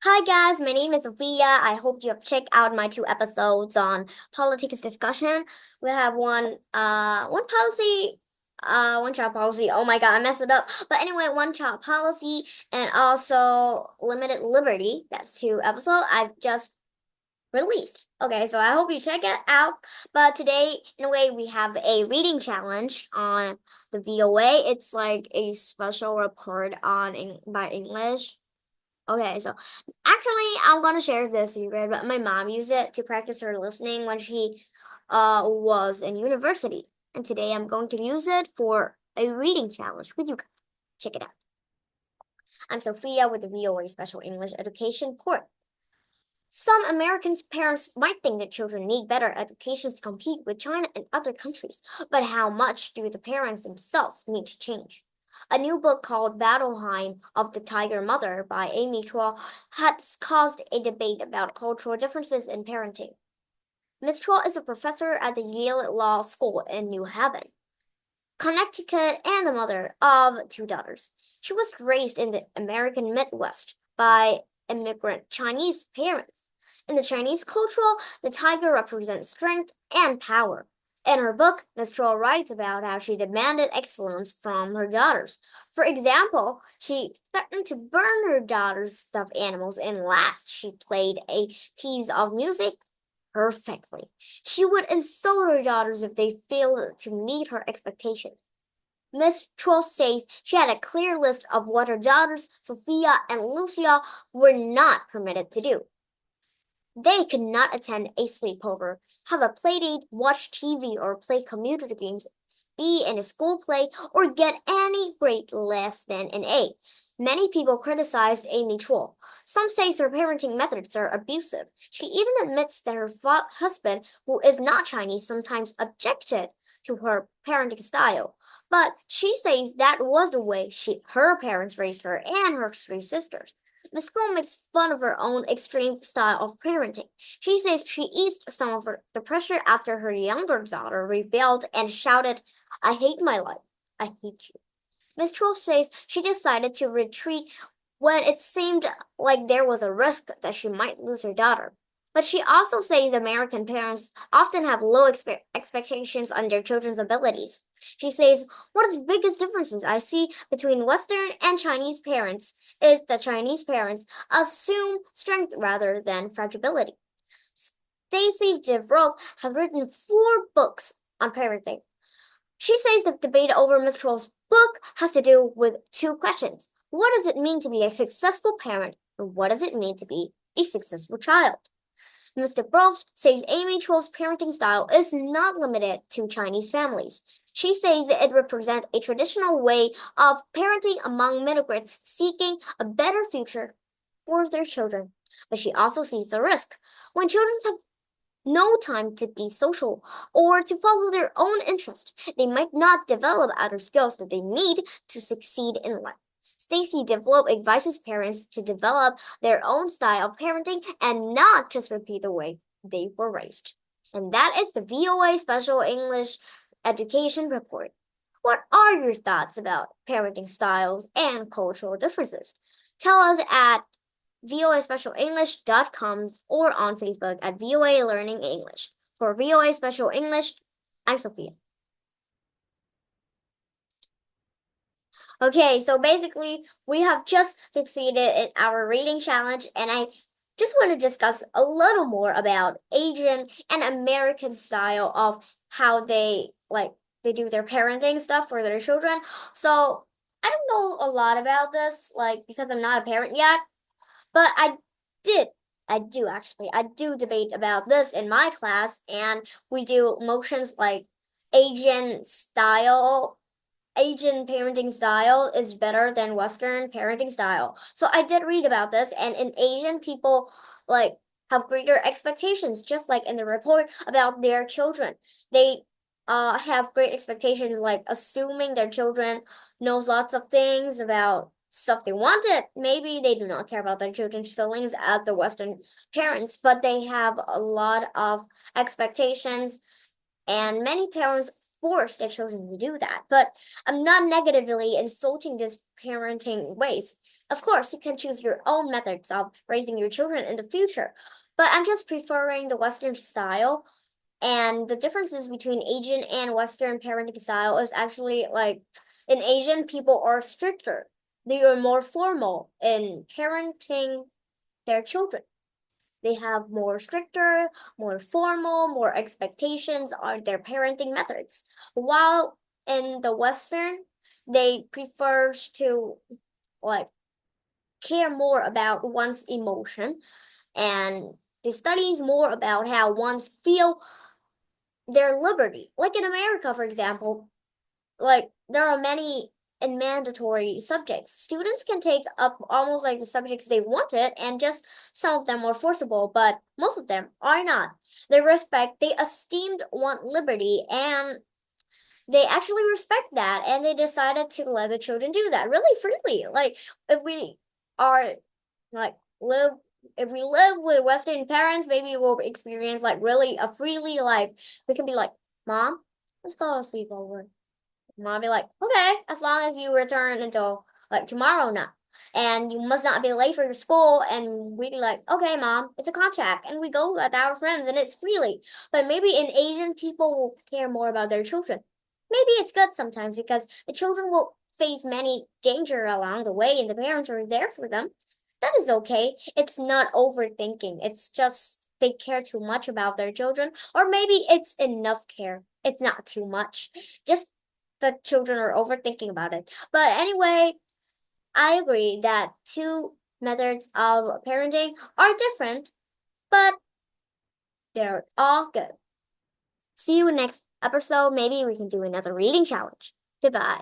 Hi guys, my name is Sophia. I hope you have checked out my two episodes on politics discussion. We have one policy, one child policy. Oh my God, I messed it up. But anyway, one child policy and also limited liberty. That's two episodes I've just released. Okay, so I hope you check it out. But today, in a way, we have a reading challenge on the VOA. It's like a special report on by English. Okay, so actually, I'm gonna share this secret, but my mom used it to practice her listening when she was in university. And today I'm going to use it for a reading challenge with you guys. Check it out. I'm Sophia with the VOA Special English Education Court. Some American parents might think that children need better educations to compete with China and other countries, but how much do the parents themselves need to change? A new book called Battleheim of the Tiger Mother by Amy Chua has caused a debate about cultural differences in parenting. Ms. Chua is a professor at the Yale Law School in New Haven, Connecticut, and the mother of two daughters. She was raised in the American Midwest by immigrant Chinese parents. In the Chinese culture, the tiger represents strength and power. In her book, Ms. Chua writes about how she demanded excellence from her daughters. For example, she threatened to burn her daughter's stuffed animals, and last she played a piece of music perfectly. She would insult her daughters if they failed to meet her expectations. Miss Chua says she had a clear list of what her daughters, Sophia and Lucia, were not permitted to do. They could not attend a sleepover, have a playdate, watch TV or play computer games, be in a school play, or get any grade less than an A. Many people criticized Amy Chua. Some say her parenting methods are abusive. She even admits that her husband, who is not Chinese, sometimes objected to her parenting style. But she says that was the way her parents raised her and her three sisters. Miss Pearl makes fun of her own extreme style of parenting. She says she eased some of the pressure after her younger daughter rebelled and shouted, I hate my life. I hate you. Miss Troll says she decided to retreat when it seemed like there was a risk that she might lose her daughter. But she also says American parents often have low expectations on their children's abilities. She says, one of the biggest differences I see between Western and Chinese parents is that Chinese parents assume strength rather than fragility. Stacy DeVrove has written 4 books on parenting. She says the debate over Miss Troll's book has to do with 2 questions. What does it mean to be a successful parent, and what does it mean to be a successful child? Mr. Bruff says Amy Cho's parenting style is not limited to Chinese families. She says it represents a traditional way of parenting among migrants seeking a better future for their children. But she also sees a risk. When children have no time to be social or to follow their own interest, they might not develop other skills that they need to succeed in life. Stacy DeVlope advises parents to develop their own style of parenting and not just repeat the way they were raised. And that is the VOA Special English Education Report. What are your thoughts about parenting styles and cultural differences? Tell us at voaspecialenglish.com or on Facebook at VOA Learning English. For VOA Special English, I'm Sophia. Okay, so basically, we have just succeeded in our reading challenge, and I just want to discuss a little more about Asian and American style of how they do their parenting stuff for their children. So I don't know a lot about this, because I'm not a parent yet, but did. I do debate about this in my class, and we do motions like Asian style Asian parenting style is better than Western parenting style. So I did read about this, and in Asian, people like have greater expectations, just like in the report about their children. They have great expectations, like assuming their children knows lots of things about stuff they wanted. Maybe they do not care about their children's feelings as the Western parents, but they have a lot of expectations, and many parents force their children to do that. But I'm not negatively insulting these parenting ways. Of course, you can choose your own methods of raising your children in the future, but I'm just preferring the Western style. And the differences between Asian and Western parenting style is actually like in Asian, people are stricter. They are more formal in parenting their children. They have more stricter, more formal, more expectations on their parenting methods. While in the Western, they prefer to like care more about one's emotion and the studies more about how one's feel their liberty. Like in America, for example, like there are many and mandatory subjects. Students can take up almost like the subjects they wanted, and just some of them are forcible, but most of them are not. They esteemed want liberty, and they actually respect that, and they decided to let the children do that really freely. Like if we are like live if we live with Western parents, maybe we'll experience like really a freely life. We can be like, Mom, let's go to sleepover. Mom be like, okay, as long as you return until like tomorrow now. And you must not be late for your school. And we'd be like, okay, Mom, it's a contract. And we go with our friends and it's freely. But maybe in Asian, people will care more about their children. Maybe it's good sometimes because the children will face many danger along the way and the parents are there for them. That is okay. It's not overthinking. It's just they care too much about their children. Or maybe it's enough care. It's not too much. Just the children are overthinking about it. But anyway, I agree that two methods of parenting are different, but they're all good. See you next episode. Maybe we can do another reading challenge. Goodbye.